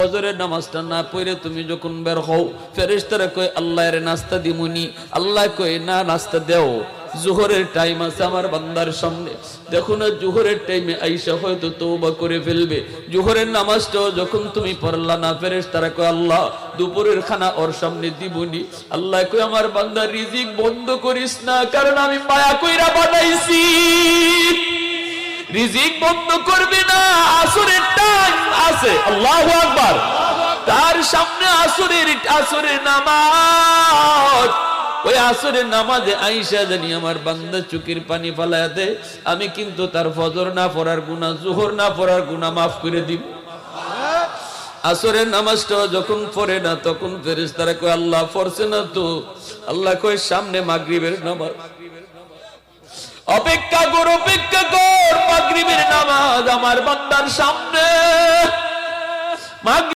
ফজরের নামাজটা না পড়ে তুমি যখন বের হও, ফেরেশতারা কয় আল্লাহর নাস্তা দিমুনি, আল্লাহ কয় না নাস্তা দেও, জোহরের টাইম আছে আমার বান্দার সামনে। দেখো না জোহরের টাইমে আইসা হয়তো তওবা করে ফেলবে। জোহরের নামাজটাও যখন তুমি পড়লা না, ফেরেশতারা কয় আল্লাহ দুপুরের খানা ওর সামনে দিবনি। আল্লাহ কয় আমার বান্দার রিজিক বন্ধ করিস না, কারণ আমি মায়া কইরা বানাইছি। রিজিক বন্ধ করবে না, আসরের টাইম আছে, আল্লাহু আকবার, তার সামনে আসরের নামাজ। ওই আসরের নামাজে আইসা জানি আমার বান্দা চোখের পানি ফালায়া দে, আমি কিন্তু তার ফজর না পড়ার গুনাহ, জোহর না পড়ার গুনাহ মাফ করে দিব। আসরের নামাজটা যখন পড়ে না, তখন ফেরেশতারা কয় আল্লাহ পড়ছে না তো। আল্লাহ কয় সামনে মাগরিবের নামাজ, অপেক্ষা কর মাগরিবের নামাজ আমার বান্দার সামনে।